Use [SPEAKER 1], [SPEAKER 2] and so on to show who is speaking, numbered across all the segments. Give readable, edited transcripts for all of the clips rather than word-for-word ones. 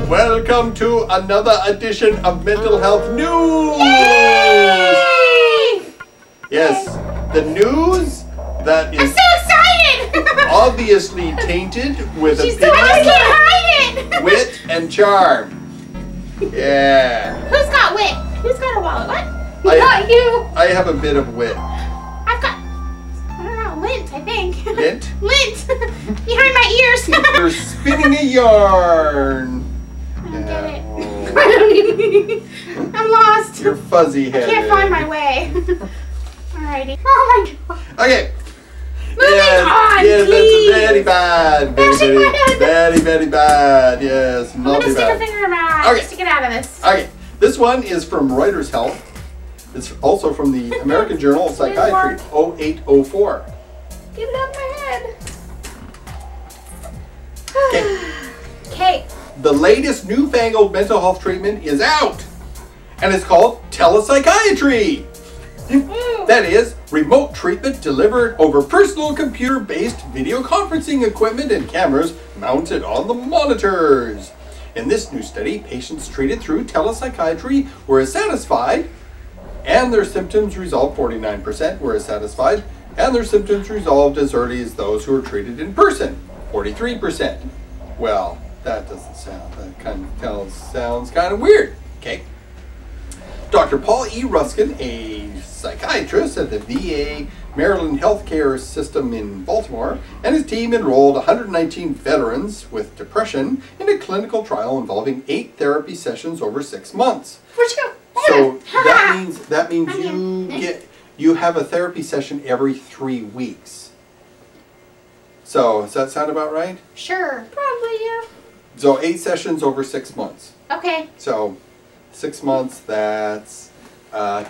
[SPEAKER 1] Welcome to another edition of Mental Health News!
[SPEAKER 2] Yay!
[SPEAKER 1] Yes, the news that is
[SPEAKER 2] I'm so excited!
[SPEAKER 1] obviously tainted with
[SPEAKER 2] She's so I can't hide it!
[SPEAKER 1] wit, and charm. Yeah.
[SPEAKER 2] Who's got wit? Who's got a wallet? What?
[SPEAKER 1] I-
[SPEAKER 2] Not you.
[SPEAKER 1] I have a bit of wit.
[SPEAKER 2] I've got, I don't know, lint, I think.
[SPEAKER 1] Lint?
[SPEAKER 2] Lint! Behind my ears.
[SPEAKER 1] You're spinning a yarn.
[SPEAKER 2] I don't get it.
[SPEAKER 1] Oh.
[SPEAKER 2] I don't even, I'm lost.
[SPEAKER 1] You're fuzzy
[SPEAKER 2] I
[SPEAKER 1] headed.
[SPEAKER 2] can't find my way. Alrighty. Oh my god.
[SPEAKER 1] Okay.
[SPEAKER 2] Moving on,
[SPEAKER 1] yes,
[SPEAKER 2] please.
[SPEAKER 1] that's very bad.
[SPEAKER 2] Bashing my head.
[SPEAKER 1] Very bad. Yes,
[SPEAKER 2] I'm
[SPEAKER 1] not
[SPEAKER 2] gonna stick a
[SPEAKER 1] bad.
[SPEAKER 2] finger in my eye
[SPEAKER 1] Okay.
[SPEAKER 2] just to get out of this.
[SPEAKER 1] Okay, this one is from Reuters Health. It's also from the American Journal of Psychiatry, 0804.
[SPEAKER 2] Get it out of my
[SPEAKER 1] Okay.
[SPEAKER 2] head. Okay.
[SPEAKER 1] The latest newfangled mental health treatment is out, and it's called telepsychiatry. That is, remote treatment delivered over personal computer-based video conferencing equipment and cameras mounted on the monitors. In this new study, patients treated through telepsychiatry were satisfied, and their symptoms resolved. 49% were satisfied, and their symptoms resolved as early as those who were treated in person. 43%. Well, that doesn't sound, sounds kind of weird. Okay. Dr. Paul E. Ruskin, a psychiatrist at the VA Maryland Healthcare System in Baltimore, and his team enrolled 119 veterans with depression in a clinical trial involving 8 therapy sessions over 6 months.
[SPEAKER 2] Where'd you go?
[SPEAKER 1] So that means you have a therapy session every 3 weeks. So does that sound about right?
[SPEAKER 2] Sure. Probably, yeah.
[SPEAKER 1] So 8 sessions over 6 months.
[SPEAKER 2] Okay.
[SPEAKER 1] So 6 months, that's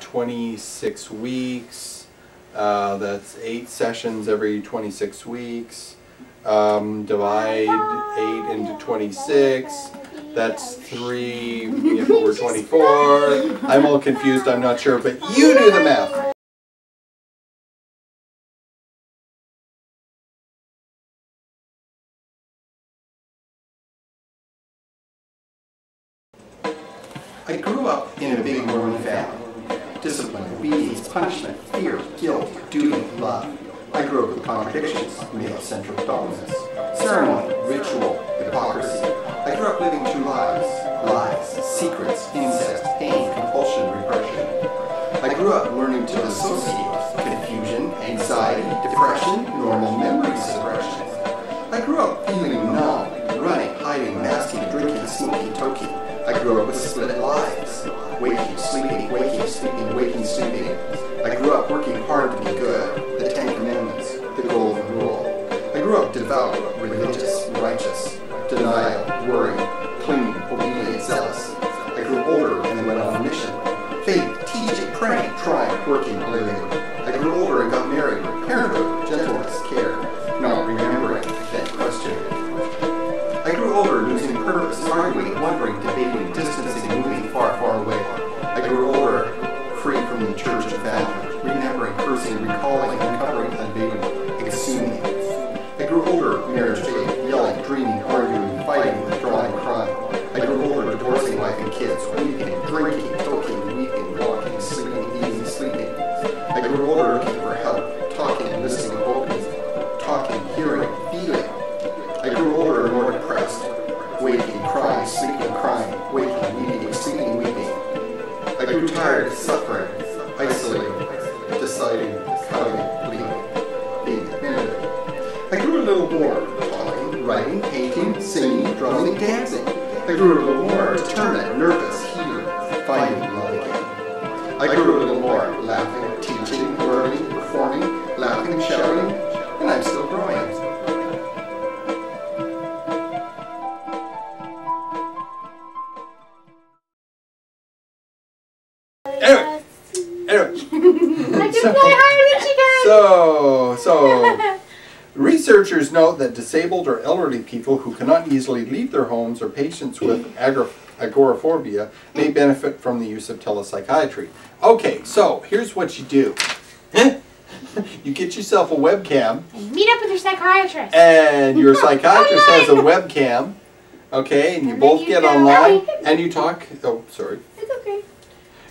[SPEAKER 1] 26 weeks. That's 8 sessions every 26 weeks. Divide 8 into 26. That's 3 over 24. I'm all confused, I'm not sure, but you do the math. I grew up in a big Mormon family. Discipline, obedience, punishment, fear, guilt, duty, love. I grew up with contradictions, male-centric dominance, ceremony, ritual, hypocrisy. I grew up living 2 lives. Lies, secrets, incest, pain, compulsion, repression. I grew up learning to dissociate, confusion, anxiety, depression, normal memory suppression. I grew up feeling numb, running, hiding, masking, drinking, smoking, toking. I grew up with split lives. Waking, sleeping, waking, sleeping, waking, sleeping. I grew up working hard to be good. The 10 Commandments, the Golden Rule. I grew up devout, religious, righteous. Denial, worry, clinging, obedient, zealous. I grew older and went on a mission. Faith, teaching, praying, trying, working, living. I grew older and got married. Parenthood, gentleness, care. Not remembering, then questioning. I grew older, losing purpose, arguing, wondering, debating, distancing, moving far, far away. I grew older, free from the church and family, remembering, cursing, recalling, uncovering, unveiling, exhuming. I grew older, marriage, faith, yelling, dreaming, arguing, fighting, withdrawing, crying. I grew older, divorcing wife and kids, weeping, drinking, toking, weeping, walking, sleeping, eating, sleeping. I grew older, looking for help, talking, listening, hoping, talking, hearing, feeling. I grew older and more depressed, waking, crying, sleeping, crying, waking, weeping, sleeping, weeping. I grew tired, suffering, isolating, deciding, cutting, bleeding, being admitted. I grew a little more, talking, writing, painting, singing, drumming, dancing. I grew a little more, determined, nervous, healing, finding love again. I grew a little more, laughing, teaching, learning, performing, laughing, shouting, and I'm still growing. Anyway.
[SPEAKER 2] I can fly higher than she can.
[SPEAKER 1] So, researchers note that disabled or elderly people who cannot easily leave their homes or patients with agoraphobia may benefit from the use of telepsychiatry. Okay, so here's what you do. You get yourself a webcam.
[SPEAKER 2] Meet up with your psychiatrist.
[SPEAKER 1] And your psychiatrist has a webcam Okay, and you
[SPEAKER 2] And
[SPEAKER 1] both
[SPEAKER 2] then
[SPEAKER 1] get
[SPEAKER 2] you go-
[SPEAKER 1] online and you talk. Oh, sorry.
[SPEAKER 2] It's okay.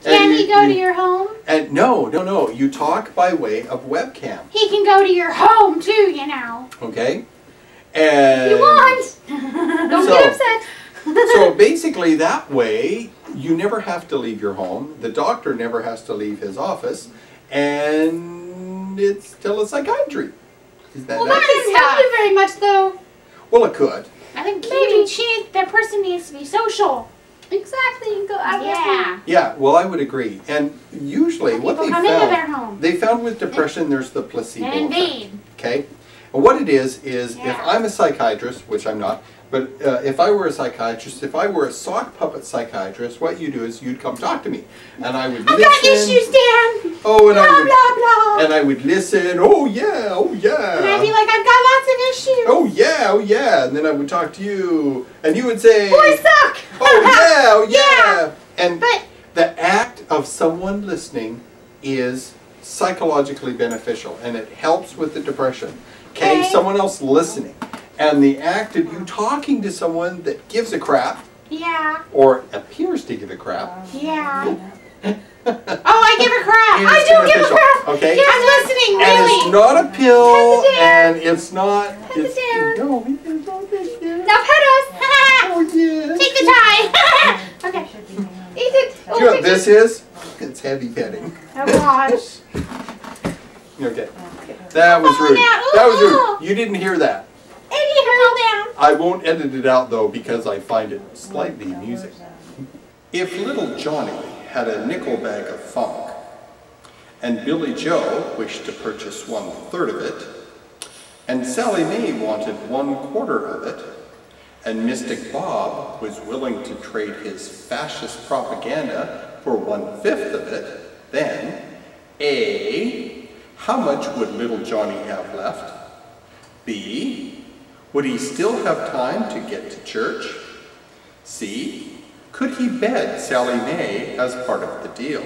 [SPEAKER 1] And
[SPEAKER 2] Can he go to your home?
[SPEAKER 1] And no. You talk by way of webcam.
[SPEAKER 2] He can go to your home too, you know.
[SPEAKER 1] Okay. And
[SPEAKER 2] If you want. Don't get upset.
[SPEAKER 1] So basically that way you never have to leave your home. The doctor never has to leave his office, and it's telepsychiatry. Is that
[SPEAKER 2] Well,
[SPEAKER 1] nice?
[SPEAKER 2] that doesn't help you very much, though.
[SPEAKER 1] Well, it could.
[SPEAKER 2] I think maybe that person needs to be social. Exactly. Go out. Yeah.
[SPEAKER 1] Yeah. Well, I would agree. And usually, what
[SPEAKER 2] People
[SPEAKER 1] they
[SPEAKER 2] come into their home.
[SPEAKER 1] found with depression, there's the placebo
[SPEAKER 2] And
[SPEAKER 1] effect.
[SPEAKER 2] invade.
[SPEAKER 1] Okay. And what it is if
[SPEAKER 2] Yeah.
[SPEAKER 1] I'm a psychiatrist, which I'm not, but if I were a psychiatrist, if I were a sock puppet psychiatrist, what you do is you'd come talk to me, and I would listen.
[SPEAKER 2] I've got issues, Dan.
[SPEAKER 1] Oh, and
[SPEAKER 2] blah, blah, blah.
[SPEAKER 1] And I would listen. Oh yeah, oh yeah.
[SPEAKER 2] And I'd be like, I've got lots of issues.
[SPEAKER 1] Oh yeah, oh yeah. And then I would talk to you, and you would say,
[SPEAKER 2] Oh, I suck.
[SPEAKER 1] oh yeah, oh yeah.
[SPEAKER 2] Yeah.
[SPEAKER 1] And the act of someone listening is psychologically beneficial, and it helps with the depression. Okay, someone else listening. And the act of you talking to someone that gives a crap,
[SPEAKER 2] Yeah.
[SPEAKER 1] or appears to give a crap,
[SPEAKER 2] Yeah. Oh, I give a crap.
[SPEAKER 1] is
[SPEAKER 2] I do give a
[SPEAKER 1] beneficial,
[SPEAKER 2] crap.
[SPEAKER 1] okay?
[SPEAKER 2] Yeah, I'm listening,
[SPEAKER 1] And
[SPEAKER 2] really.
[SPEAKER 1] it's not a pill,
[SPEAKER 2] Pet the
[SPEAKER 1] and it's not.
[SPEAKER 2] the
[SPEAKER 1] It's,
[SPEAKER 2] down.
[SPEAKER 1] no, it's not this down.
[SPEAKER 2] Now pet us.
[SPEAKER 1] Oh yeah.
[SPEAKER 2] Take the tie. Okay. Eat it.
[SPEAKER 1] Do you know what this is? It's heavy petting.
[SPEAKER 2] Oh, gosh.
[SPEAKER 1] Okay. That was rude.
[SPEAKER 2] Ooh,
[SPEAKER 1] That was
[SPEAKER 2] ooh.
[SPEAKER 1] rude. You didn't hear that.
[SPEAKER 2] Eddie, hurl down.
[SPEAKER 1] I won't edit it out though because I find it slightly amusing. If little Johnny had a nickel bag of funk, and Billy Joe wished to purchase 1/3 of it, and Sally Mae wanted 1/4 of it, and Mystic Bob was willing to trade his fascist propaganda for 1/5 of it, then A, how much would little Johnny have left? B, would he still have time to get to church? C, could he bed Sally Mae as part of the deal?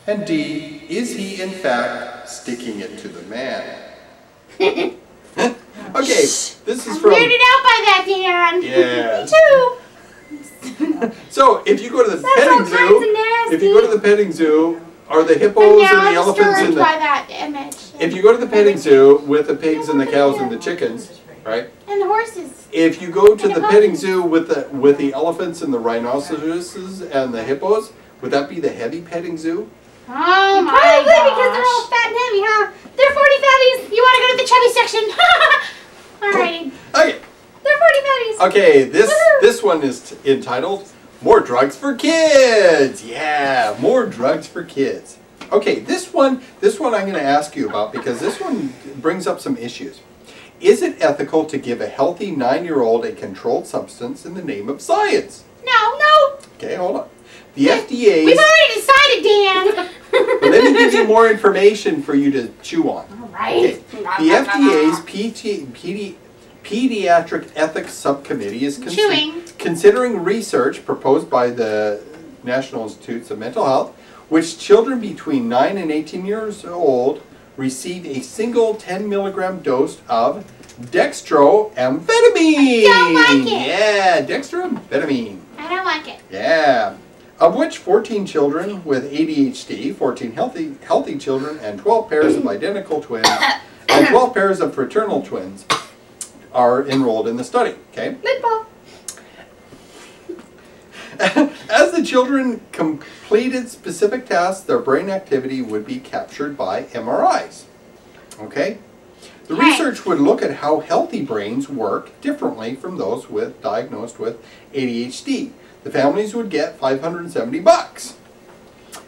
[SPEAKER 1] And D, is he in fact sticking it to the man? Okay, this is
[SPEAKER 2] I'm
[SPEAKER 1] from...
[SPEAKER 2] weirded out by that, Dan.
[SPEAKER 1] Yeah.
[SPEAKER 2] Me too.
[SPEAKER 1] So, if you go to the
[SPEAKER 2] That's all
[SPEAKER 1] petting
[SPEAKER 2] kinds
[SPEAKER 1] zoo,
[SPEAKER 2] of nasty.
[SPEAKER 1] if you go to the petting zoo, are the
[SPEAKER 2] I'm
[SPEAKER 1] hippos
[SPEAKER 2] now
[SPEAKER 1] and the elephants
[SPEAKER 2] disturbed
[SPEAKER 1] and
[SPEAKER 2] by
[SPEAKER 1] the...
[SPEAKER 2] that image.
[SPEAKER 1] If you go to the petting zoo with the pigs and the cows and the chickens, right?
[SPEAKER 2] And the horses.
[SPEAKER 1] If you go to
[SPEAKER 2] And
[SPEAKER 1] the
[SPEAKER 2] the
[SPEAKER 1] petting
[SPEAKER 2] ponies.
[SPEAKER 1] zoo with the elephants and the rhinoceroses and the hippos, would that be the heavy petting zoo?
[SPEAKER 2] Oh my
[SPEAKER 3] Probably
[SPEAKER 2] gosh.
[SPEAKER 3] because they're all fat and heavy, huh? They're 40 fatties.
[SPEAKER 2] You want to go to the chubby section? Alrighty.
[SPEAKER 1] Okay.
[SPEAKER 3] They're 40 fatties.
[SPEAKER 1] Okay, this
[SPEAKER 3] Woohoo.
[SPEAKER 1] one is entitled More Drugs for Kids. Yeah, more drugs for kids. Okay, this one I'm going to ask you about because this one brings up some issues. Is it ethical to give a healthy 9-year-old a controlled substance in the name of science?
[SPEAKER 2] No.
[SPEAKER 1] Okay, hold on. The FDA's...
[SPEAKER 2] We've already decided, Dan.
[SPEAKER 1] Well, let me give you more information for you to chew on.
[SPEAKER 2] Alright.
[SPEAKER 1] Okay. The FDA's Pediatric Ethics Subcommittee is considering research proposed by the National Institutes of Mental Health, which children between 9 and 18 years old receive a single 10 milligram dose of dextroamphetamine.
[SPEAKER 2] I don't like it.
[SPEAKER 1] Yeah, dextroamphetamine.
[SPEAKER 2] I don't like it.
[SPEAKER 1] Yeah. Of which 14 children with ADHD, 14 healthy children, and 12 pairs of identical twins, and 12 pairs of fraternal twins are enrolled in the study. Okay?
[SPEAKER 3] Lip ball.
[SPEAKER 1] As the children completed specific tasks, their brain activity would be captured by MRIs. Okay? The research would look at how healthy brains work differently from those diagnosed with ADHD. The families would get $570.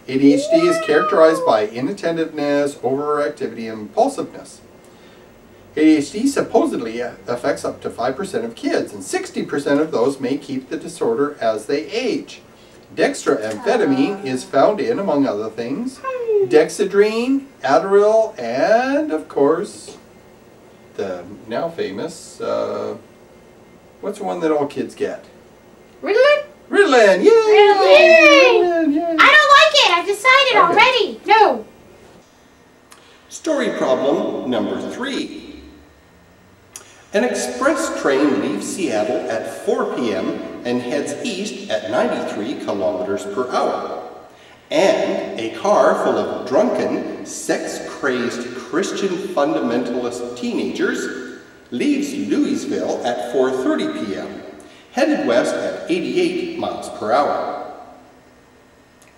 [SPEAKER 1] ADHD is characterized by inattentiveness, overactivity, and impulsiveness. ADHD supposedly affects up to 5% of kids, and 60% of those may keep the disorder as they age. Dextroamphetamine is found in, among other things, Dexedrine, Adderall, and, of course, the now famous, what's the one that all kids get?
[SPEAKER 2] Ritalin?
[SPEAKER 1] Ritalin, yay!
[SPEAKER 2] Ritalin.
[SPEAKER 1] Yay!
[SPEAKER 2] I don't like it. I've decided already. No.
[SPEAKER 1] Story problem number 3. An express train leaves Seattle at 4 p.m. and heads east at 93 kilometers per hour. And a car full of drunken, sex-crazed Christian fundamentalist teenagers leaves Louisville at 4:30 p.m., headed west at 88 miles per hour.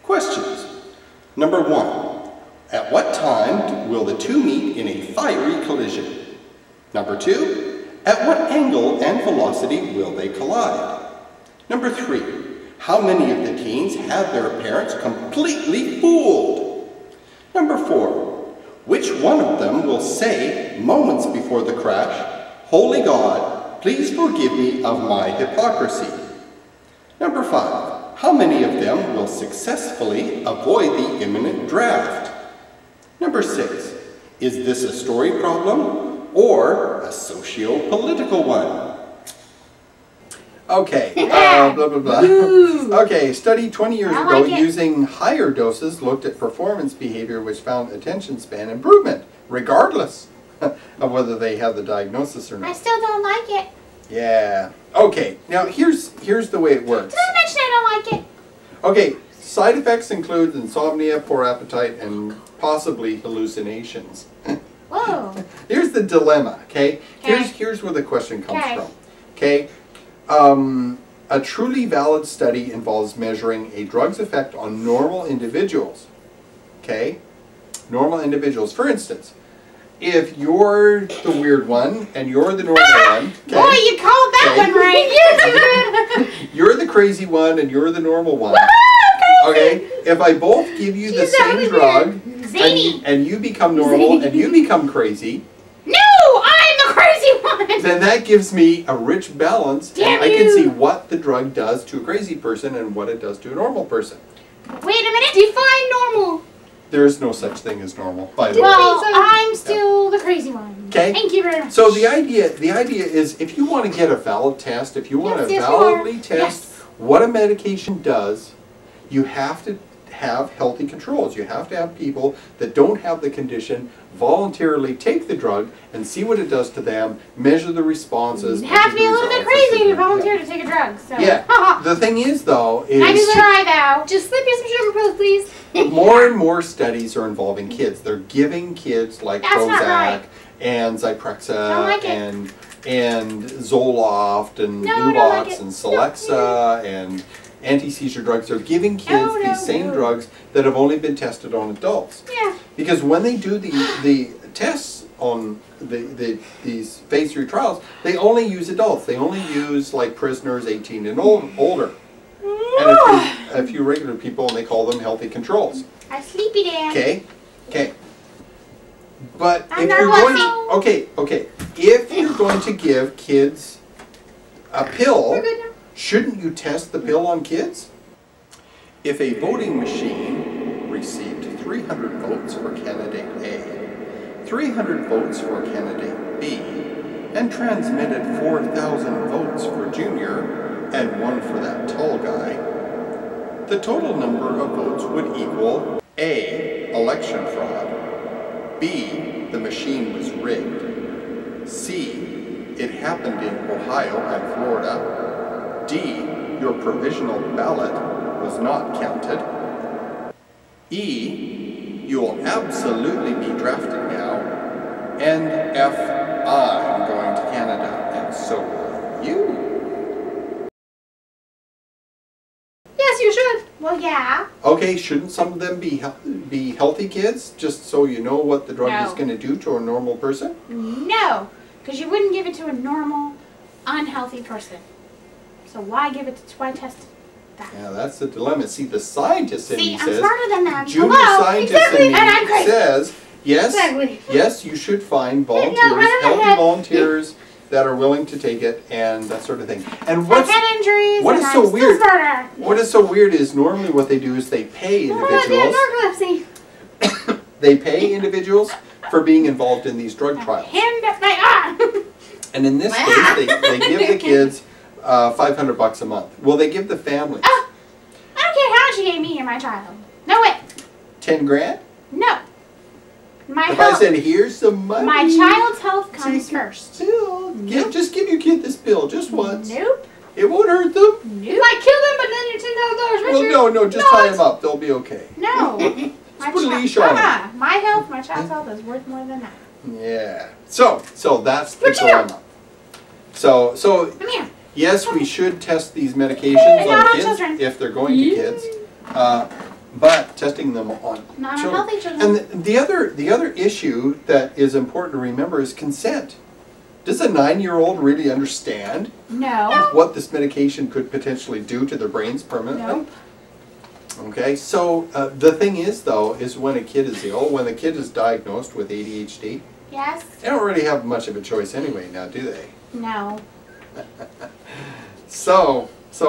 [SPEAKER 1] Questions. Number 1. At what time will the two meet in a fiery collision? Number 2. At what angle and velocity will they collide? Number 3. How many of the teens have their parents completely fooled? Number 4. Which one of them will say, moments before the crash, "Holy God, please forgive me of my hypocrisy"? Number 5. How many of them will successfully avoid the imminent draft? Number 6. Is this a story problem or a socio-political one? Okay, blah, blah, blah. Okay, study 20 years ago using higher doses looked at performance behavior which found attention span improvement, regardless of whether they have the diagnosis or not.
[SPEAKER 2] I still don't like it.
[SPEAKER 1] Yeah. Okay, now here's the way it works.
[SPEAKER 2] Did I mention I don't like it?
[SPEAKER 1] Okay, side effects include insomnia, poor appetite, and possibly hallucinations.
[SPEAKER 2] Whoa.
[SPEAKER 1] Here's the dilemma, okay? Here's where the question comes from. Okay? A truly valid study involves measuring a drug's effect on normal individuals. Okay? Normal individuals. For instance, if you're the weird one and you're the normal one. Okay?
[SPEAKER 2] Boy, you called that one right.
[SPEAKER 1] You're the crazy one and you're the normal one. Okay? If I both give you the same drug and you become normal and you become crazy.
[SPEAKER 2] No, I'm the crazy one!
[SPEAKER 1] Then that gives me a rich balance, and I can see what the drug does to a crazy person and what it does to a normal person.
[SPEAKER 2] Wait a minute, define normal.
[SPEAKER 1] There is no such thing as normal, by the way.
[SPEAKER 2] Well, I'm still the crazy one.
[SPEAKER 1] Okay.
[SPEAKER 2] Thank you very much.
[SPEAKER 1] So the idea is, if you want to get a valid test, if you want to validly test what a medication does, you have to have healthy controls. You have to have people that don't have the condition voluntarily take the drug and see what it does to them, measure the responses.
[SPEAKER 2] You have to be a little bit crazy to volunteer to take a drug. So.
[SPEAKER 1] Yeah. The thing is, though, is...
[SPEAKER 2] I just try, though. Just slip me some sugar pills, please.
[SPEAKER 1] More and more studies are involving kids. They're giving kids like Prozac and Zyprexa and Zoloft and Luvox and Celexa and anti-seizure drugs. They're giving kids these same drugs that have only been tested on adults.
[SPEAKER 2] Yeah.
[SPEAKER 1] Because when they do the tests on these phase 3 trials, they only use adults. They only use like prisoners 18 and older. And a few regular people, and they call them healthy controls.
[SPEAKER 2] I sleepy Dan.
[SPEAKER 1] Okay. Okay. But if you're going if you're going to give kids a pill, shouldn't you test the pill on kids? If a voting machine received 300 votes for candidate A, 300 votes for candidate B, and transmitted 4,000 votes for Junior and 1 for that tall guy, the total number of votes would equal A. Election fraud, B. The machine was rigged, C. It happened in Ohio and Florida, D. Your provisional ballot was not counted, E. You'll absolutely be drafted now, and F. I'm going to Canada, and so will you.
[SPEAKER 2] Yes, you should. Well, yeah.
[SPEAKER 1] Okay, shouldn't some of them be healthy kids, just so you know what the drug is going to do to a normal person?
[SPEAKER 2] No, because you wouldn't give it to a normal, unhealthy person. So why give it to, why test that?
[SPEAKER 1] Yeah, that's the dilemma. See, the scientist in me
[SPEAKER 2] I'm
[SPEAKER 1] says,
[SPEAKER 2] smarter than them.
[SPEAKER 1] junior scientist in me says, yes, yes, you should find volunteers, healthy volunteers that are willing to take it and that sort of thing. And what is so weird? What is so weird is normally what they do is they pay individuals. They pay individuals for being involved in these drug trials. And in this case, they give the kids $500 a month. Well, they give the family.
[SPEAKER 2] I don't care how much you gave me or my child. No way.
[SPEAKER 1] 10 grand?
[SPEAKER 2] No.
[SPEAKER 1] If I said, here's some money.
[SPEAKER 2] My child's health comes first.
[SPEAKER 1] Pill. Just give your kid this pill just once.
[SPEAKER 2] Nope.
[SPEAKER 1] It won't hurt them.
[SPEAKER 2] Nope.
[SPEAKER 3] You might kill them, but then you're $10,000 richer.
[SPEAKER 1] Well, no, just tie them up. They'll be okay.
[SPEAKER 2] No.
[SPEAKER 1] Put a leash on them.
[SPEAKER 2] My health, my child's health is worth more than that.
[SPEAKER 1] Yeah. So that's the
[SPEAKER 2] What you
[SPEAKER 1] dilemma. So
[SPEAKER 2] Come here.
[SPEAKER 1] yes, we should test these medications
[SPEAKER 2] Not on
[SPEAKER 1] kids
[SPEAKER 2] children.
[SPEAKER 1] if they're going to kids, but testing them on
[SPEAKER 2] Not on
[SPEAKER 1] children.
[SPEAKER 2] healthy children.
[SPEAKER 1] And the other issue that is important to remember is consent. Does a 9-year-old really understand what this medication could potentially do to their brains permanently?
[SPEAKER 2] No.
[SPEAKER 1] Okay, so the thing is, though, is when a kid is ill, when the kid is diagnosed with ADHD,
[SPEAKER 2] Yes.
[SPEAKER 1] they don't really have much of a choice anyway now, do they?
[SPEAKER 2] No.
[SPEAKER 1] So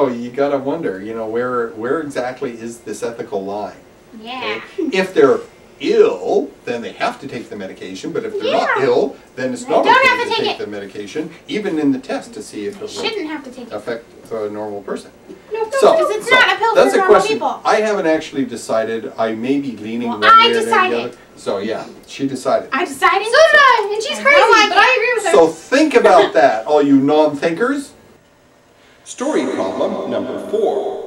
[SPEAKER 1] you gotta wonder, where exactly is this ethical line?
[SPEAKER 2] Yeah.
[SPEAKER 1] Okay? If they're ill, then they have to take the medication, but if they're not ill, then it's not
[SPEAKER 2] don't
[SPEAKER 1] okay
[SPEAKER 2] have to
[SPEAKER 1] to
[SPEAKER 2] take
[SPEAKER 1] take the medication, even in the test to see if it will
[SPEAKER 2] Shouldn't have to take it.
[SPEAKER 1] affect a normal person.
[SPEAKER 2] No, because it's not a pill
[SPEAKER 1] that's
[SPEAKER 2] for
[SPEAKER 1] a
[SPEAKER 2] normal
[SPEAKER 1] question.
[SPEAKER 2] people.
[SPEAKER 1] I haven't actually decided. I may be leaning one
[SPEAKER 2] Well, I
[SPEAKER 1] way or the
[SPEAKER 2] decided.
[SPEAKER 1] other. So yeah, she decided.
[SPEAKER 2] I decided.
[SPEAKER 3] So did I, and she's
[SPEAKER 2] I
[SPEAKER 3] crazy,
[SPEAKER 2] don't like
[SPEAKER 3] but I agree with her.
[SPEAKER 1] So think about that, all you non-thinkers. Story problem number 4.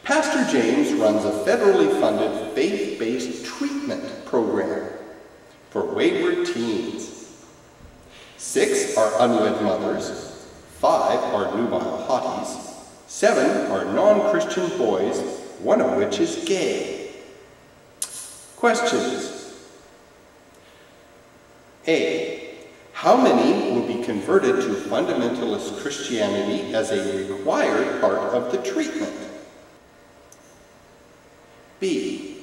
[SPEAKER 1] Pastor James runs a federally funded faith-based treatment program for wayward teens. 6 are unwed mothers, 5 are nubile hotties, 7 are non-Christian boys, one of which is gay. Questions. A. How many will be converted to fundamentalist Christianity as a required part of the treatment? B.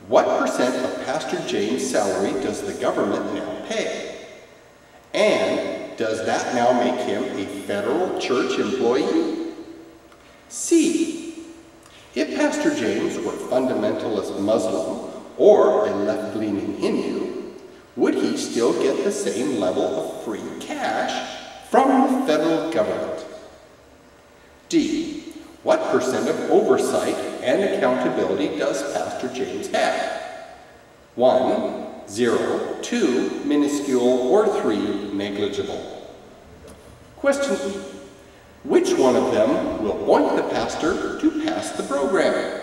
[SPEAKER 1] What percent of Pastor James' salary does the government now pay? And does that now make him a federal church employee? C. If Pastor James were fundamentalist Muslim or a left-leaning Hindu, would he still get the same level of free cash from the federal government? D. What percent of oversight and accountability does Pastor James have? 1, 0, 2, minuscule, or 3, negligible. Question E. Which one of them will want the pastor to pass the program?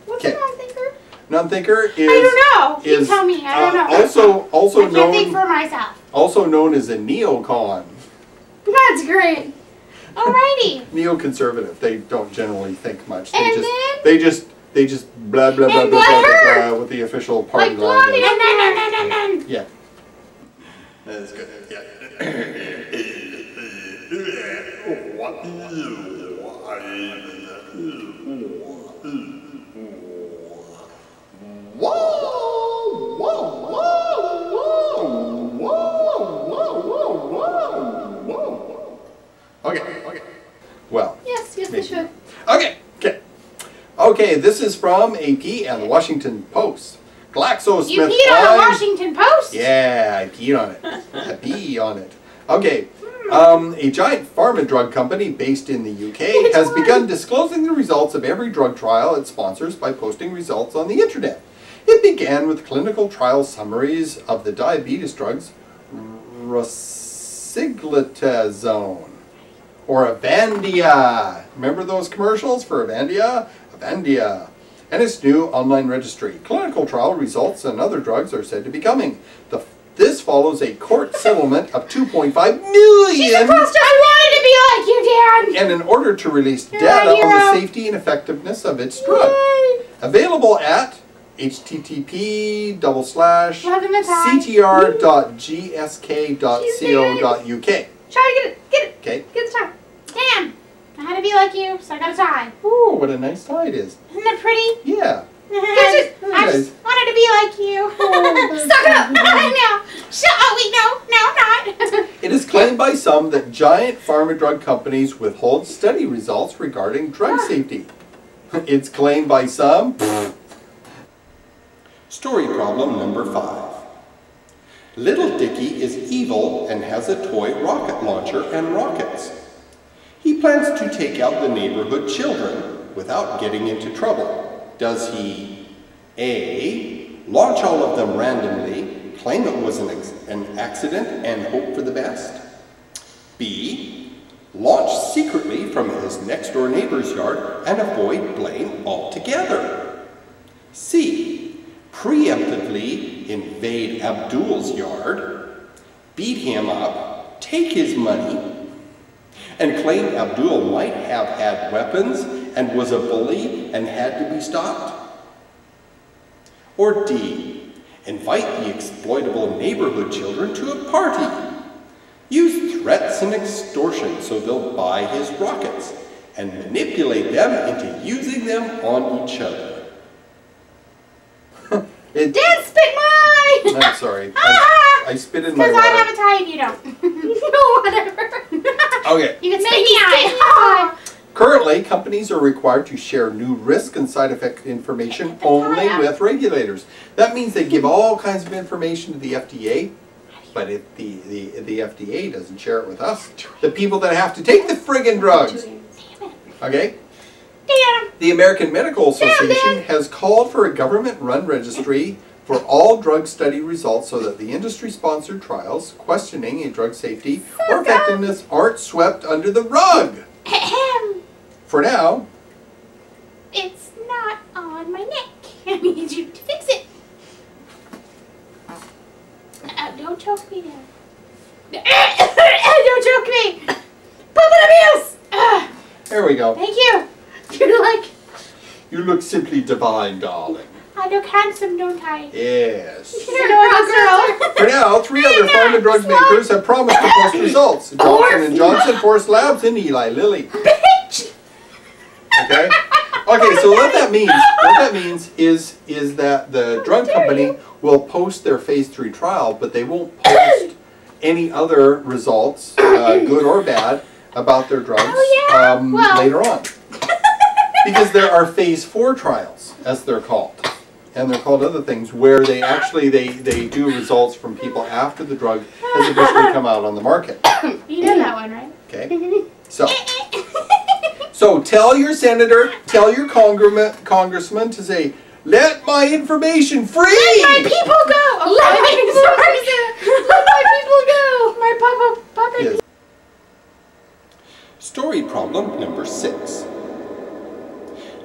[SPEAKER 3] What's a non-thinker?
[SPEAKER 1] Non-thinker is...
[SPEAKER 2] I don't know. You tell me. I don't know.
[SPEAKER 1] Also
[SPEAKER 2] I can't think for myself.
[SPEAKER 1] Also known as a neocon.
[SPEAKER 2] That's great. Alrighty.
[SPEAKER 1] Neoconservative. They don't generally think much.
[SPEAKER 2] And
[SPEAKER 1] They just blah blah blah blah blah with the official party
[SPEAKER 3] Like
[SPEAKER 1] line.
[SPEAKER 3] Blondie.
[SPEAKER 1] Yeah. That is good. Yeah. Okay. Well.
[SPEAKER 3] Yes,
[SPEAKER 1] maybe.
[SPEAKER 3] we should.
[SPEAKER 1] Okay, this is from AP and the Washington Post. GlaxoSmithKline.
[SPEAKER 2] You peed on the Washington Post?
[SPEAKER 1] Yeah, I peed on it. I pee on it. Okay. A giant pharma drug company based in the UK has begun disclosing the results of every drug trial it sponsors by posting results on the internet. It began with clinical trial summaries of the diabetes drugs rosiglitazone or Avandia. Remember those commercials for Avandia? Avandia. And its new online registry. Clinical trial results and other drugs are said to be coming. This follows a court settlement of $2.5 million.
[SPEAKER 2] She's a poster. I wanted to be like you, Dan.
[SPEAKER 1] And in order to release
[SPEAKER 2] You're
[SPEAKER 1] data
[SPEAKER 2] my
[SPEAKER 1] on the
[SPEAKER 2] hero.
[SPEAKER 1] safety and effectiveness of its drug. Available at http://ctr.gsk.co.uk.
[SPEAKER 3] Try to get it.
[SPEAKER 1] Okay.
[SPEAKER 3] Get the time.
[SPEAKER 2] Dan, I had to be like you, so I got a tie.
[SPEAKER 1] Ooh, what a nice tie it is.
[SPEAKER 2] Isn't it pretty?
[SPEAKER 1] Yeah.
[SPEAKER 2] I just wanted to be like you.
[SPEAKER 3] Suck it up.
[SPEAKER 2] No. I'm not.
[SPEAKER 1] It is claimed by some that giant pharma drug companies withhold study results regarding drug safety. It's claimed by some. Story problem number 5. Little Dicky is evil and has a toy rocket launcher and rockets. He plans to take out the neighborhood children without getting into trouble. Does he A. launch all of them randomly, claim it was an accident and hope for the best? B, launch secretly from his next door neighbor's yard and avoid blame altogether? C, preemptively invade Abdul's yard, beat him up, take his money, and claim Abdul might have had weapons and was a bully and had to be stopped? Or D, invite the exploitable neighborhood children to a party, use threats and extortion so they'll buy his rockets, and manipulate them into using them on each other?
[SPEAKER 3] Dad spit my eye!
[SPEAKER 1] I'm sorry. I spit in my
[SPEAKER 2] Because I have
[SPEAKER 1] water.
[SPEAKER 2] a tie and you don't.
[SPEAKER 3] No, whatever.
[SPEAKER 1] Okay.
[SPEAKER 2] You can spit in the eye.
[SPEAKER 1] Currently, companies are required to share new risk and side effect information only with regulators. That means they give all kinds of information to the FDA, but if the FDA doesn't share it with us, the people that have to take the friggin' drugs. Okay?
[SPEAKER 2] Damn.
[SPEAKER 1] The American Medical Association has called for a government-run registry for all drug study results so that the industry-sponsored trials questioning a drug safety or effectiveness aren't swept under the rug. For now,
[SPEAKER 2] It's not on my neck. I need you to fix it. Don't choke me now. Don't choke me. Puppet abuse.
[SPEAKER 1] there we go.
[SPEAKER 2] Thank you. You're like,
[SPEAKER 1] You look simply divine, darling.
[SPEAKER 2] I look handsome, don't I?
[SPEAKER 1] Yes.
[SPEAKER 2] You're no girl.
[SPEAKER 1] For now, 3 other pharma drug makers have promised to post results. Johnson & Johnson, Forest Labs, and Eli Lilly.
[SPEAKER 2] Bitch.
[SPEAKER 1] Okay? Okay, so what that means is that the drug company will post their phase 3 trial, but they won't post any other results, good or bad, about their drugs later on. Because there are phase 4 trials, as they're called. And they're called other things, where they actually they do results from people after the drug has officially come out on the market.
[SPEAKER 2] You know that one, right?
[SPEAKER 1] Okay? So tell your senator, tell your congressman to say, let my information free!
[SPEAKER 2] Let my people go!
[SPEAKER 3] Let my people go!
[SPEAKER 2] My puppet.
[SPEAKER 1] Yes. Story problem number 6.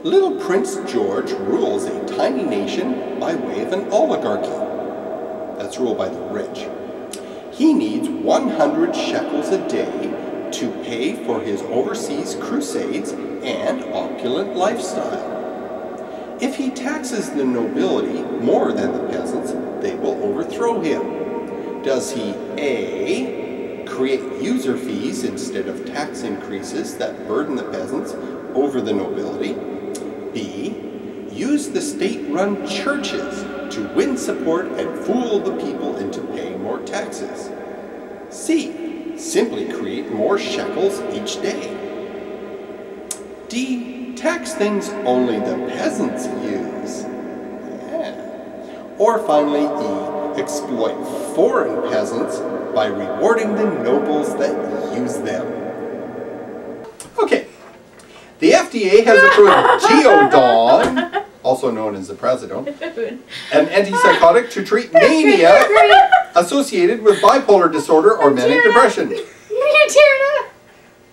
[SPEAKER 1] Little Prince George rules a tiny nation by way of an oligarchy. That's ruled by the rich. He needs 100 shekels a day to pay for his overseas crusades and opulent lifestyle. If he taxes the nobility more than the peasants, they will overthrow him. Does he A, create user fees instead of tax increases that burden the peasants over the nobility? B, use the state-run churches to win support and fool the people into paying more taxes? C, simply create more shekels each day? D, tax things only the peasants use? Yeah. Or finally E, exploit foreign peasants by rewarding the nobles that use them? Okay. The FDA has approved Geodon, also known as the Trazodone, an antipsychotic to treat mania associated with bipolar disorder or manic depression.
[SPEAKER 2] You're tearing up.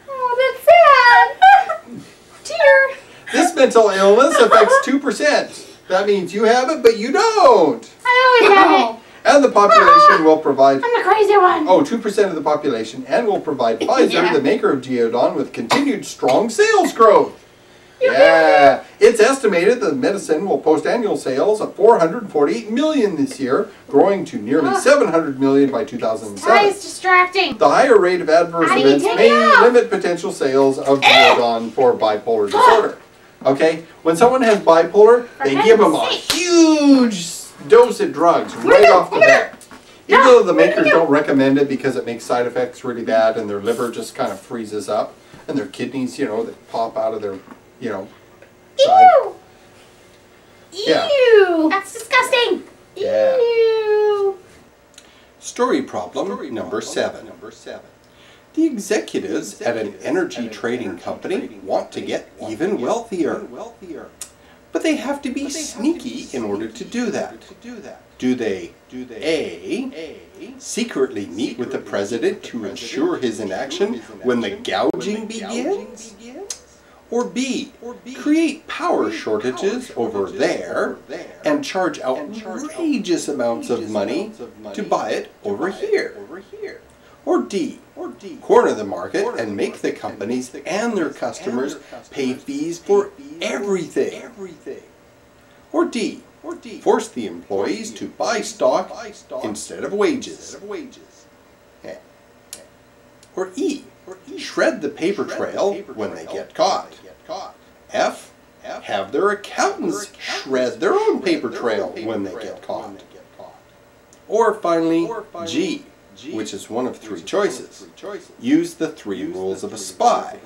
[SPEAKER 2] Oh, that's sad. Tear.
[SPEAKER 1] This mental illness affects 2%. That means you have it, but you don't.
[SPEAKER 2] I always have it.
[SPEAKER 1] And the population will provide...
[SPEAKER 2] I'm the crazy one.
[SPEAKER 1] 2% of the population, and will provide Pfizer, the maker of Geodon, with continued strong sales growth. Yeah. It's estimated that the medicine will post annual sales of $448 million this year, growing to nearly $700 million by 2007.
[SPEAKER 2] That is distracting.
[SPEAKER 1] The higher rate of adverse
[SPEAKER 2] How do you
[SPEAKER 1] events
[SPEAKER 2] take
[SPEAKER 1] may
[SPEAKER 2] it off?
[SPEAKER 1] limit potential sales of Geodon for bipolar disorder. Okay? When someone has bipolar, they give them a
[SPEAKER 2] heaven's sake.
[SPEAKER 1] huge dose of drugs right off the bat. Even though the makers don't recommend it because it makes side effects really bad and their liver just kind of freezes up and their kidneys, that pop out of their, side.
[SPEAKER 2] Ew.
[SPEAKER 1] Yeah.
[SPEAKER 2] Ew. That's disgusting.
[SPEAKER 1] Yeah.
[SPEAKER 2] Ew.
[SPEAKER 1] Story problem number 7. The executives at an energy trading company want to get even wealthier. But they have to be sneaky in order to do that. Do they A, secretly meet with the president to ensure his inaction when the gouging begins? Or B, create power shortages over there and charge outrageous amounts of money to buy it over here? Or D, corner the market and make the companies and their customers pay fees for everything? Or D, force the employees to buy stock instead of wages? Or E, shred the paper trail when they get caught? F, have their accountants shred their own paper trail when they get caught? Or finally, G, which is one of three choices. Use the 3 rules of a spy.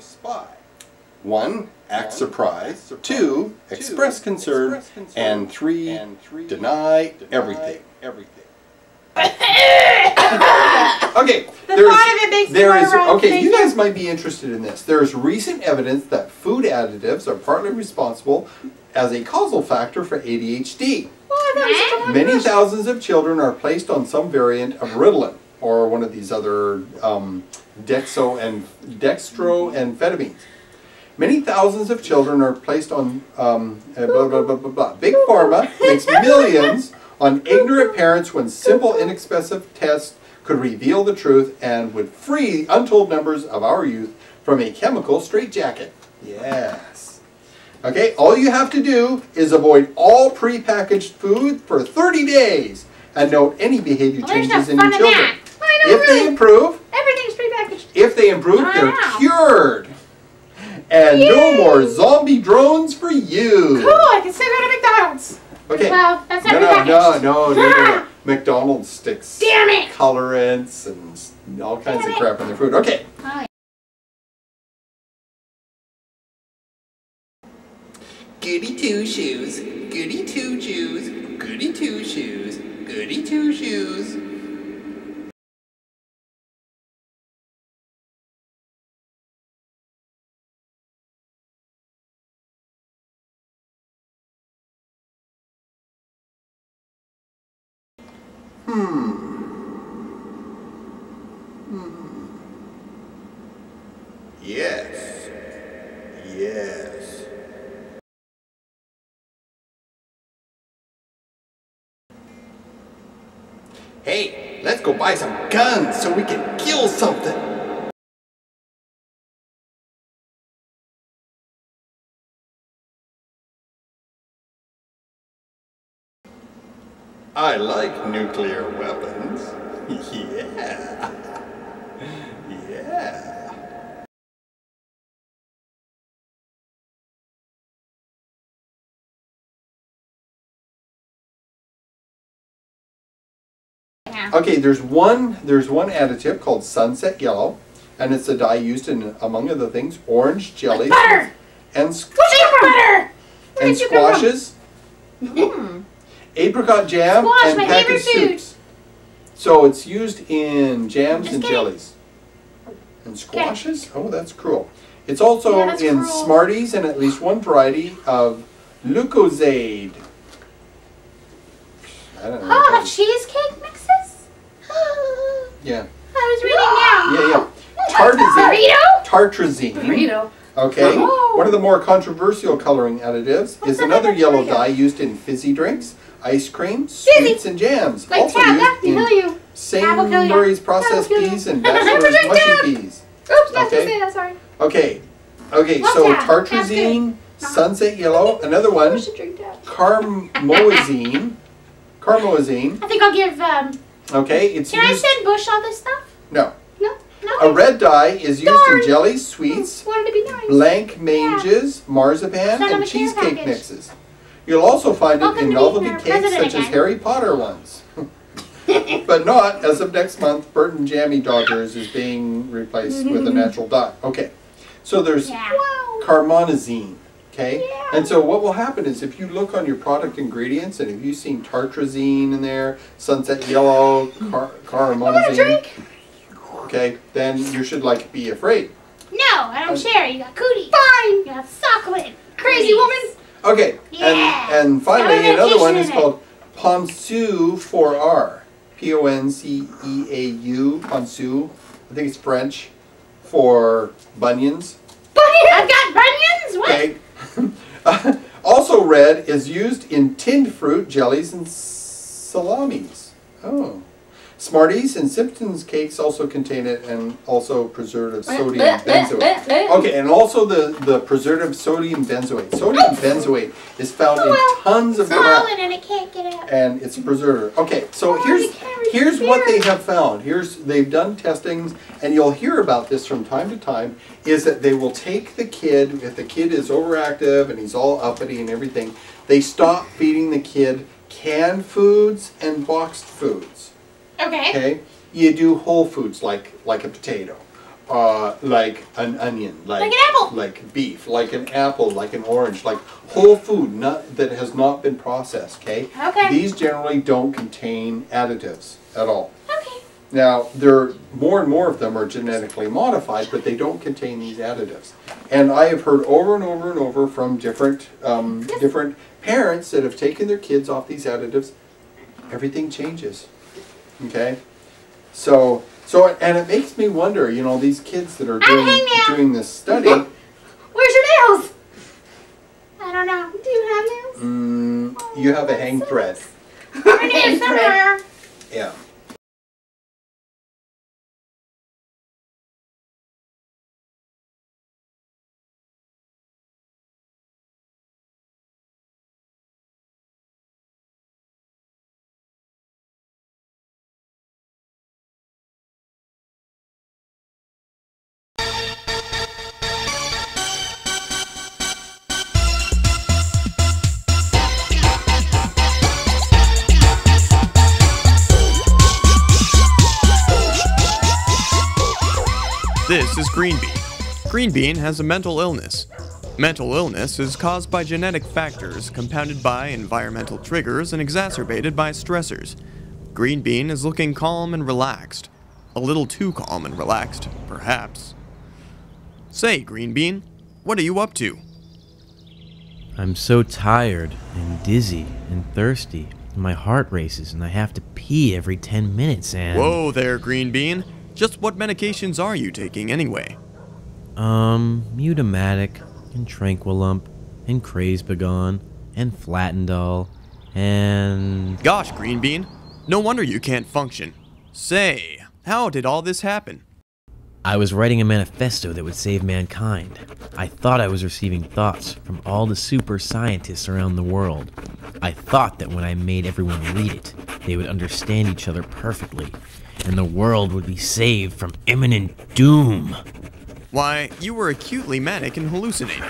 [SPEAKER 1] 1, act surprised. 2, express concern. And 3, deny everything. Okay, you guys might be interested in this. There's recent evidence that food additives are partly responsible as a causal factor for ADHD. Many thousands of children are placed on some variant of Ritalin, or one of these other dextroamphetamines. Many thousands of children are placed on Big Pharma makes millions on ignorant parents when simple, inexpensive tests could reveal the truth and would free untold numbers of our youth from a chemical straitjacket. Yes. Okay, all you have to do is avoid all prepackaged food for 30 days and note any behavior changes in your children. If they improve,
[SPEAKER 3] everything's prepackaged.
[SPEAKER 1] If they improve, they're cured. And no more zombie drones for you.
[SPEAKER 2] Cool, I can still go to McDonald's.
[SPEAKER 1] Okay.
[SPEAKER 2] Well, that's not prepackaged.
[SPEAKER 1] No. McDonald's sticks
[SPEAKER 2] Damn it.
[SPEAKER 1] colorants and all kinds of crap in their food. Okay.
[SPEAKER 2] Oh,
[SPEAKER 1] Goody two shoes, goody two shoes, goody two shoes, goody two shoes. Yes. Hey, let's go buy some guns so we can kill something. I like nuclear weapons. Yeah. Okay, there's one additive called sunset yellow, and it's a dye used in, among other things, orange jellies and squashes, apricot jam, and packet soups. So it's used in jams and jellies. And squashes? Oh, that's cruel. It's also in Smarties and at least one variety of Lucozade. I don't know.
[SPEAKER 2] Oh, the cheesecake mixes?
[SPEAKER 1] Yeah.
[SPEAKER 2] I was reading now.
[SPEAKER 1] Yeah. Tartrazine.
[SPEAKER 3] Burrito.
[SPEAKER 1] Okay. One of the more controversial coloring additives is another yellow dye used in fizzy drinks, ice cream, sweets, and jams.
[SPEAKER 2] Like
[SPEAKER 1] also
[SPEAKER 2] used
[SPEAKER 1] in St. Murray's processed peas and bachelor's mushy peas.
[SPEAKER 3] Oops, not to say that, sorry.
[SPEAKER 1] Okay, so tartrazine, sunset yellow, another one, carmoazine.
[SPEAKER 2] I think I'll give,
[SPEAKER 1] okay, it's
[SPEAKER 2] Can I send Bush all this stuff?
[SPEAKER 1] No.
[SPEAKER 2] No?
[SPEAKER 1] A red dye is used in jellies, sweets,
[SPEAKER 3] Wanted to be nice.
[SPEAKER 1] blanc manges, marzipan, and cheesecake mixes. You'll also find it in novelty cakes such as Harry Potter ones. But not, as of next month, Burton Jammy Dodgers is being replaced with a natural dye. Okay, so there's carmonazine. Okay, and so what will happen is if you look on your product ingredients and if you've seen tartrazine in there, sunset yellow, carmonazine, okay, then you should be afraid.
[SPEAKER 2] No, I don't share. You got cootie.
[SPEAKER 3] Fine.
[SPEAKER 2] You got suckling.
[SPEAKER 3] Crazy woman.
[SPEAKER 1] Okay,
[SPEAKER 2] Yeah.
[SPEAKER 1] and finally
[SPEAKER 2] Got
[SPEAKER 1] another one
[SPEAKER 2] medication
[SPEAKER 1] is
[SPEAKER 2] in
[SPEAKER 1] called Ponceau 4R. Ponceau. Ponceau. I think it's French for bunions.
[SPEAKER 2] I've got bunions? What?
[SPEAKER 1] Okay. Also red is used in tinned fruit, jellies, and salamis. Oh. Smarties and Simpsons cakes also contain it, and also preservative sodium benzoate. Okay, and also the preservative sodium benzoate. Sodium benzoate is found in tons of crap,
[SPEAKER 2] And it can't get out.
[SPEAKER 1] and it's a preservative. Okay, so here's what they have found. They've done testings, and you'll hear about this from time to time, is that they will take the kid, if the kid is overactive and he's all uppity and everything, they stop feeding the kid canned foods and boxed foods. Okay. You do whole foods like a potato, like an onion, like
[SPEAKER 2] an apple,
[SPEAKER 1] like beef, like an apple, like an orange, like whole food that has not been processed. Okay. These generally don't contain additives at all.
[SPEAKER 2] Okay.
[SPEAKER 1] Now more and more of them are genetically modified, but they don't contain these additives. And I have heard over and over and over from different different parents that have taken their kids off these additives. Everything changes. Okay, so and it makes me wonder, you know, these kids that are doing this study.
[SPEAKER 2] Where's your nails? I don't know. Do you have nails?
[SPEAKER 1] You have a hang thread.
[SPEAKER 2] My nails somewhere.
[SPEAKER 1] Yeah.
[SPEAKER 4] This is Green Bean. Green Bean has a mental illness. Mental illness is caused by genetic factors, compounded by environmental triggers, and exacerbated by stressors. Green Bean is looking calm and relaxed. A little too calm and relaxed, perhaps. Say, Green Bean, what are you up to?
[SPEAKER 5] I'm so tired and dizzy and thirsty. My heart races and I have to pee every 10 minutes and...
[SPEAKER 4] Whoa there, Green Bean. Just what medications are you taking anyway?
[SPEAKER 5] Mutamatic, and Tranquilump, and Crazebagon, and Flatendol, and...
[SPEAKER 4] Gosh, Green Bean, no wonder you can't function. Say, how did all this happen?
[SPEAKER 5] I was writing a manifesto that would save mankind. I thought I was receiving thoughts from all the super scientists around the world. I thought that when I made everyone read it, they would understand each other perfectly, and the world would be saved from imminent doom.
[SPEAKER 4] Why, you were acutely manic and hallucinating.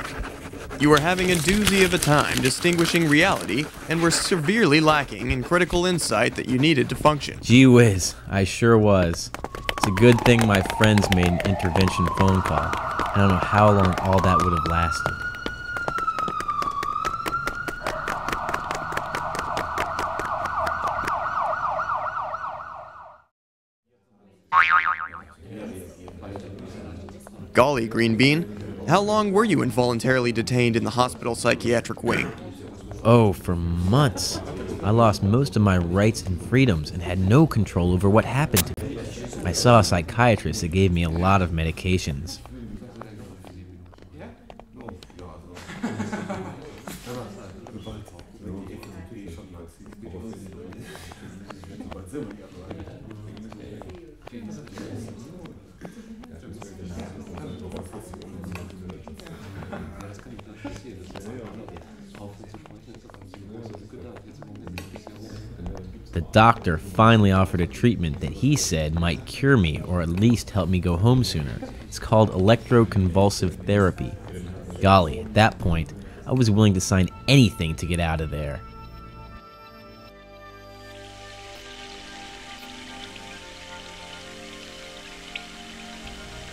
[SPEAKER 4] You were having a doozy of a time distinguishing reality and were severely lacking in critical insight that you needed to function.
[SPEAKER 5] Gee whiz, I sure was. It's a good thing my friends made an intervention phone call. I don't know how long all that would have lasted.
[SPEAKER 4] Golly, Green Bean, how long were you involuntarily detained in the hospital psychiatric wing?
[SPEAKER 5] Oh, for months. I lost most of my rights and freedoms and had no control over what happened to me. I saw a psychiatrist that gave me a lot of medications. The doctor finally offered a treatment that he said might cure me or at least help me go home sooner. It's called electroconvulsive therapy. Golly, at that point, I was willing to sign anything to get out of there.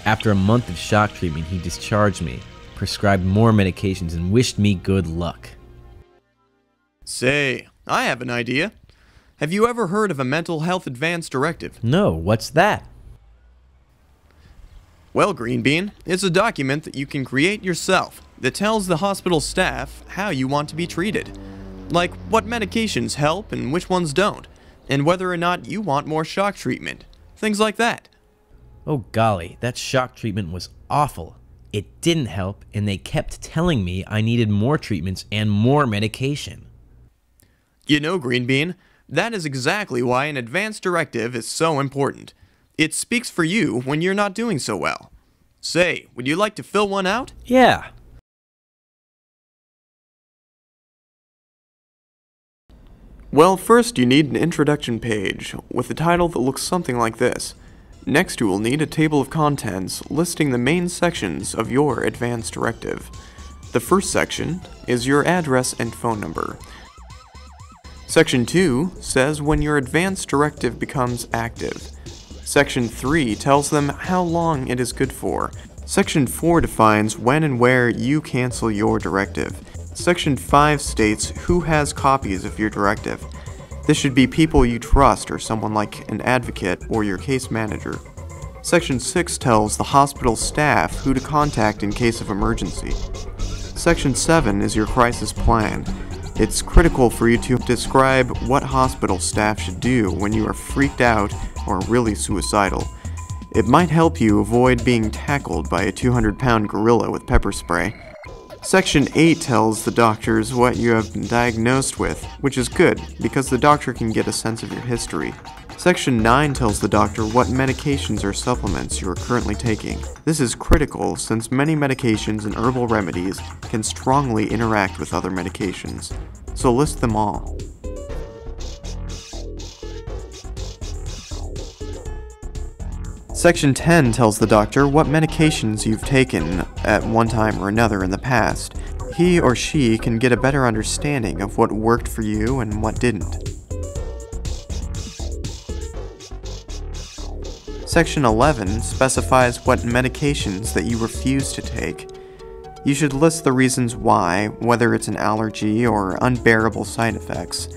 [SPEAKER 5] After a month of shock treatment, he discharged me, prescribed more medications, and wished me good luck.
[SPEAKER 4] Say, I have an idea. Have you ever heard of a Mental Health Advance Directive?
[SPEAKER 5] No, what's that?
[SPEAKER 4] Well, Green Bean, it's a document that you can create yourself that tells the hospital staff how you want to be treated. Like what medications help and which ones don't, and whether or not you want more shock treatment. Things like that.
[SPEAKER 5] Oh golly, that shock treatment was awful. It didn't help, and they kept telling me I needed more treatments and more medication.
[SPEAKER 4] You know, Green Bean, that is exactly why an advance directive is so important. It speaks for you when you're not doing so well. Say, would you like to fill one out?
[SPEAKER 5] Yeah.
[SPEAKER 4] Well, first you need an introduction page with a title that looks something like this. Next you will need a table of contents listing the main sections of your advance directive. The first section is your address and phone number. Section 2 says when your advance directive becomes active. Section 3 tells them how long it is good for. Section 4 defines when and where you cancel your directive. Section 5 states who has copies of your directive. This should be people you trust or someone like an advocate or your case manager. Section 6 tells the hospital staff who to contact in case of emergency. Section 7 is your crisis plan. It's critical for you to describe what hospital staff should do when you are freaked out or really suicidal. It might help you avoid being tackled by a 200-pound gorilla with pepper spray. Section 8 tells the doctors what you have been diagnosed with, which is good, because the doctor can get a sense of your history. Section 9 tells the doctor what medications or supplements you are currently taking. This is critical since many medications and herbal remedies can strongly interact with other medications. So list them all. Section 10 tells the doctor what medications you've taken at one time or another in the past. He or she can get a better understanding of what worked for you and what didn't. Section 11 specifies what medications that you refuse to take. You should list the reasons why, whether it's an allergy or unbearable side effects,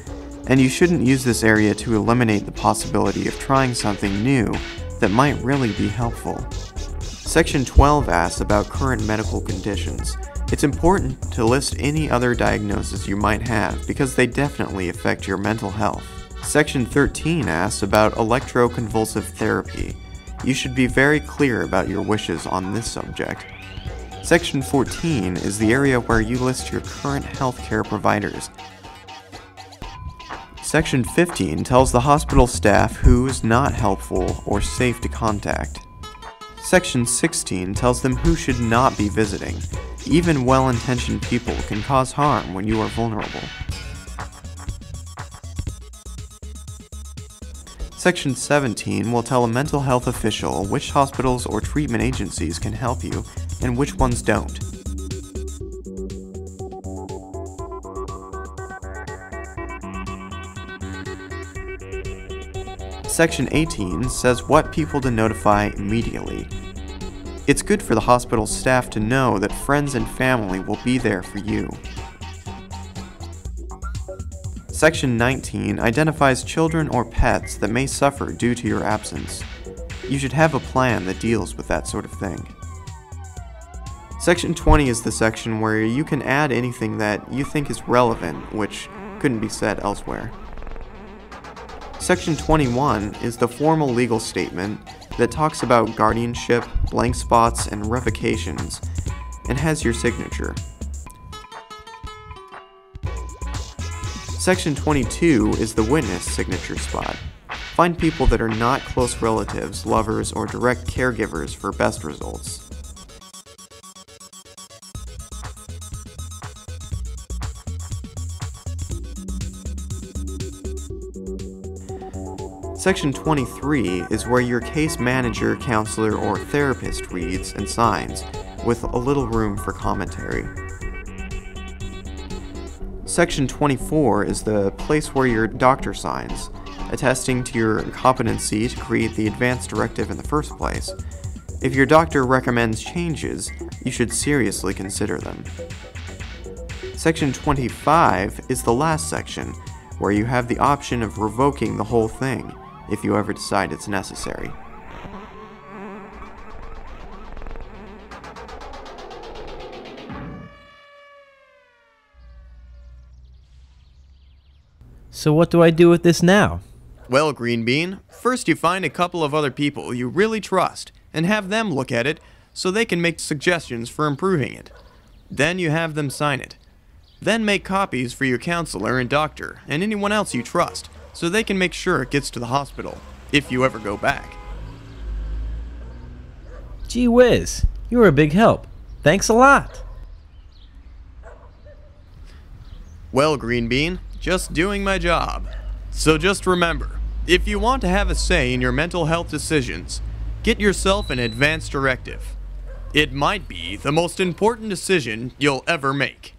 [SPEAKER 4] and you shouldn't use this area to eliminate the possibility of trying something new that might really be helpful. Section 12 asks about current medical conditions. It's important to list any other diagnoses you might have because they definitely affect your mental health. Section 13 asks about electroconvulsive therapy. You should be very clear about your wishes on this subject. Section 14 is the area where you list your current healthcare providers. Section 15 tells the hospital staff who is not helpful or safe to contact. Section 16 tells them who should not be visiting. Even well-intentioned people can cause harm when you are vulnerable. Section 17 will tell a mental health official which hospitals or treatment agencies can help you and which ones don't. Section 18 says what people to notify immediately. It's good for the hospital staff to know that friends and family will be there for you. Section 19 identifies children or pets that may suffer due to your absence. You should have a plan that deals with that sort of thing. Section 20 is the section where you can add anything that you think is relevant, which couldn't be said elsewhere. Section 21 is the formal legal statement that talks about guardianship, blank spots, and revocations, and has your signature. Section 22 is the witness signature spot. Find people that are not close relatives, lovers, or direct caregivers for best results. Section 23 is where your case manager, counselor, or therapist reads and signs, with a little room for commentary. Section 24 is the place where your doctor signs, attesting to your competency to create the advance directive in the first place. If your doctor recommends changes, you should seriously consider them. Section 25 is the last section, where you have the option of revoking the whole thing, if you ever decide it's necessary.
[SPEAKER 5] So what do I do with this now?
[SPEAKER 4] Well, Green Bean, first you find a couple of other people you really trust and have them look at it so they can make suggestions for improving it. Then you have them sign it. Then make copies for your counselor and doctor and anyone else you trust so they can make sure it gets to the hospital, if you ever go back.
[SPEAKER 5] Gee whiz, you were a big help. Thanks a lot.
[SPEAKER 4] Well, Green Bean, just doing my job. So just remember, if you want to have a say in your mental health decisions, get yourself an advance directive. It might be the most important decision you'll ever make.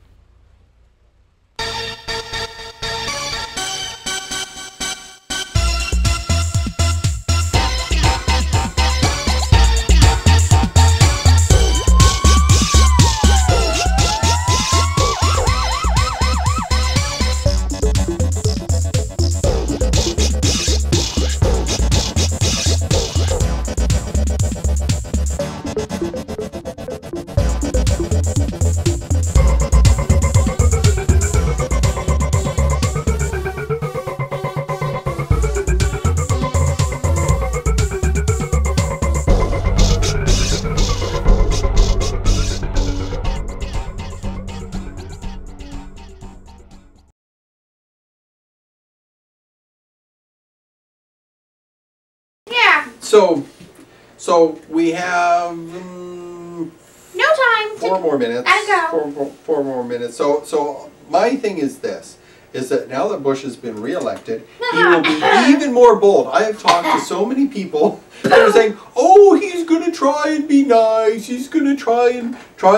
[SPEAKER 2] Yeah.
[SPEAKER 1] So we have
[SPEAKER 2] No time.
[SPEAKER 1] 4 more minutes.
[SPEAKER 2] Gotta go.
[SPEAKER 1] Four more minutes. So my thing is this, is that now that Bush has been reelected, he will be even more bold. I have talked to so many people that are saying, oh, he's going to try and be nice. He's going to try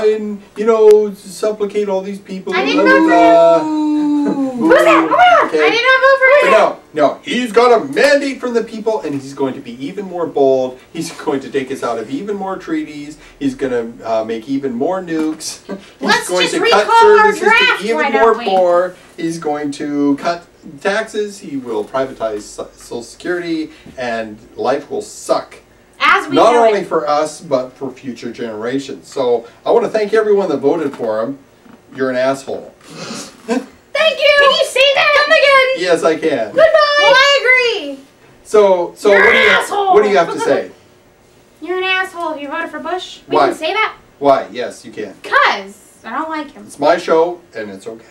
[SPEAKER 1] and, you know, supplicate all these people.
[SPEAKER 2] I didn't know Who's that? Oh,
[SPEAKER 1] Okay.
[SPEAKER 2] I did not vote for him.
[SPEAKER 1] No, he's got a mandate from the people, and he's going to be even more bold. He's going to take us out of even more treaties. He's going to make even more nukes.
[SPEAKER 2] Let's
[SPEAKER 1] He's going
[SPEAKER 2] just
[SPEAKER 1] to
[SPEAKER 2] recall
[SPEAKER 1] cut
[SPEAKER 2] our
[SPEAKER 1] services
[SPEAKER 2] draft,
[SPEAKER 1] to
[SPEAKER 2] why
[SPEAKER 1] even more
[SPEAKER 2] don't we?
[SPEAKER 1] poor. He's going to cut taxes. He will privatize Social Security, and life will suck.
[SPEAKER 2] As we
[SPEAKER 1] Not
[SPEAKER 2] know
[SPEAKER 1] only
[SPEAKER 2] it.
[SPEAKER 1] for us, but for future generations. So I want to thank everyone that voted for him. You're an asshole.
[SPEAKER 2] Thank you. Can you say that? Come again.
[SPEAKER 1] Yes, I can.
[SPEAKER 2] Goodbye. Well, I agree.
[SPEAKER 1] So
[SPEAKER 2] You're
[SPEAKER 1] what
[SPEAKER 2] an
[SPEAKER 1] do you
[SPEAKER 2] asshole.
[SPEAKER 1] what do you have to say?
[SPEAKER 2] You're an asshole if you voted for Bush. We
[SPEAKER 1] Why?
[SPEAKER 2] can say that?
[SPEAKER 1] Why? Yes, you can.
[SPEAKER 2] Because I don't like him.
[SPEAKER 1] It's my show, and it's okay.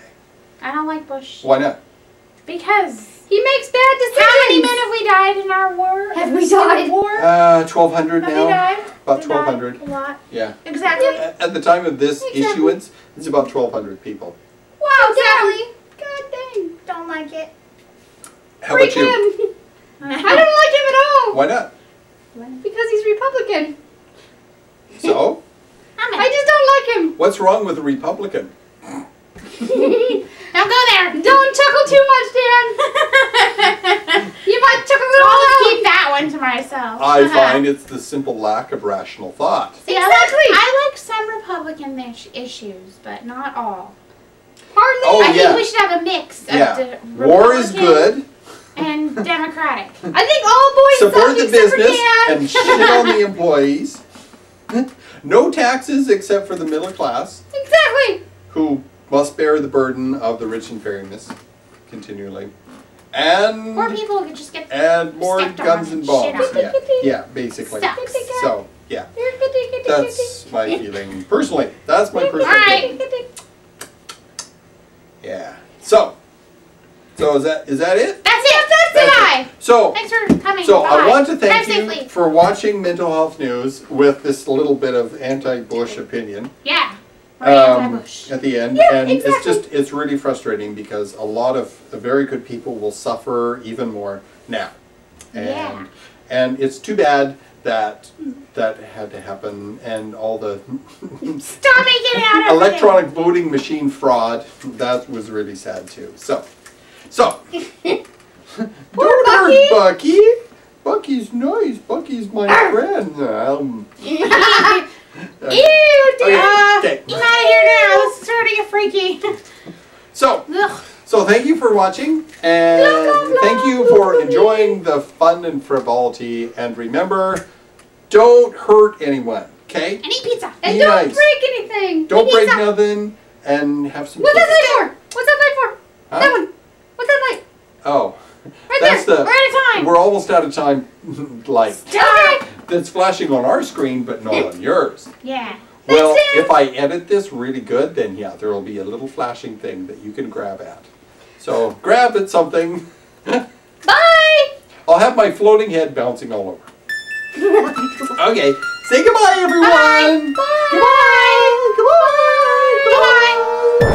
[SPEAKER 2] I don't like Bush.
[SPEAKER 1] Why not?
[SPEAKER 2] Because
[SPEAKER 3] He makes bad decisions.
[SPEAKER 2] how many men have we died in our war?
[SPEAKER 3] Have
[SPEAKER 2] In
[SPEAKER 3] we
[SPEAKER 2] the Civil
[SPEAKER 3] died?
[SPEAKER 2] War?
[SPEAKER 1] 1,200
[SPEAKER 2] Have we
[SPEAKER 1] now.
[SPEAKER 2] died?
[SPEAKER 1] About
[SPEAKER 2] We died
[SPEAKER 1] 1,200.
[SPEAKER 2] A lot.
[SPEAKER 1] Yeah.
[SPEAKER 2] Exactly.
[SPEAKER 1] At the time of this
[SPEAKER 2] Exactly.
[SPEAKER 1] issuance, it's about 1,200 people.
[SPEAKER 2] Wow, exactly. God dang. Don't like it.
[SPEAKER 1] How about you?
[SPEAKER 3] him. I don't like him at all.
[SPEAKER 1] Why not?
[SPEAKER 3] Because he's Republican.
[SPEAKER 1] So,
[SPEAKER 3] I just don't like him.
[SPEAKER 1] what's wrong with a Republican?
[SPEAKER 2] Don't go there.
[SPEAKER 3] Don't chuckle too much, Dan. You might chuckle a little
[SPEAKER 2] I'll
[SPEAKER 3] loud.
[SPEAKER 2] keep that one to myself.
[SPEAKER 1] I find it's the simple lack of rational thought.
[SPEAKER 2] See,
[SPEAKER 3] Exactly.
[SPEAKER 2] I like some Republican issues, but not all.
[SPEAKER 3] Hardly.
[SPEAKER 1] Oh,
[SPEAKER 2] I
[SPEAKER 1] yeah.
[SPEAKER 2] think we should have a mix of
[SPEAKER 1] Yeah. War is
[SPEAKER 2] Republican
[SPEAKER 1] good.
[SPEAKER 2] and Democratic.
[SPEAKER 3] I think all boys
[SPEAKER 1] Support
[SPEAKER 3] suck
[SPEAKER 1] the
[SPEAKER 3] except for
[SPEAKER 1] business
[SPEAKER 3] Dan.
[SPEAKER 1] and shit on the employees. No taxes except for the middle class,
[SPEAKER 3] Exactly.
[SPEAKER 1] who must bear the burden of the rich and famous continually. And
[SPEAKER 2] More people could just get
[SPEAKER 1] more
[SPEAKER 2] stepped on
[SPEAKER 1] guns and
[SPEAKER 2] and
[SPEAKER 1] bombs.
[SPEAKER 2] shit on.
[SPEAKER 1] Yeah, basically.
[SPEAKER 2] Sucks.
[SPEAKER 1] So, yeah, that's my feeling. Personally, that's my personal
[SPEAKER 2] Alright.
[SPEAKER 1] feeling. Yeah. So is that it?
[SPEAKER 2] That's it. That's it.
[SPEAKER 1] So,
[SPEAKER 2] Thanks for coming.
[SPEAKER 1] So I
[SPEAKER 2] Bye.
[SPEAKER 1] want to thank
[SPEAKER 2] Drive
[SPEAKER 1] you
[SPEAKER 2] safely.
[SPEAKER 1] for watching Mental Health News with this little bit of anti-Bush opinion
[SPEAKER 2] Yeah. We're anti-Bush.
[SPEAKER 1] at the end,
[SPEAKER 3] Yeah,
[SPEAKER 1] and
[SPEAKER 3] exactly.
[SPEAKER 1] it's really frustrating because a lot of very good people will suffer even more now, and
[SPEAKER 2] Yeah.
[SPEAKER 1] and it's too bad that that had to happen, and all the
[SPEAKER 2] Stop making it out of
[SPEAKER 1] electronic voting machine fraud, that was really sad too. So
[SPEAKER 3] Poor
[SPEAKER 1] don't
[SPEAKER 3] Bucky.
[SPEAKER 1] hurt Bucky. Bucky's nice. Bucky's my friend.
[SPEAKER 2] Ew, dude.
[SPEAKER 1] Okay.
[SPEAKER 2] I'm out of here now. This is starting to get freaky.
[SPEAKER 1] So
[SPEAKER 2] Ugh.
[SPEAKER 1] thank you for watching, and thank you for enjoying the fun and frivolity. And remember, don't hurt anyone. Okay?
[SPEAKER 2] And eat pizza.
[SPEAKER 3] And
[SPEAKER 1] Be
[SPEAKER 3] don't
[SPEAKER 1] nice.
[SPEAKER 3] break anything.
[SPEAKER 1] Don't break
[SPEAKER 2] pizza.
[SPEAKER 1] nothing, and have some.
[SPEAKER 3] What's that
[SPEAKER 1] pizza.
[SPEAKER 3] light for? What's that light for?
[SPEAKER 1] Huh?
[SPEAKER 3] That one. What's that light?
[SPEAKER 2] We're out of time.
[SPEAKER 6] We're almost out of time. Like
[SPEAKER 2] Stop.
[SPEAKER 6] that's flashing on our screen, but not on yours.
[SPEAKER 2] Yeah.
[SPEAKER 6] Well, if I edit this really good, then yeah, there will be a little flashing thing that you can grab at. So grab at something.
[SPEAKER 3] Bye!
[SPEAKER 6] I'll have my floating head bouncing all over. Okay, say goodbye, everyone.
[SPEAKER 3] Bye!
[SPEAKER 6] Goodbye. Goodbye.
[SPEAKER 3] Bye!
[SPEAKER 2] Bye.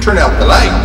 [SPEAKER 1] Turn out the light.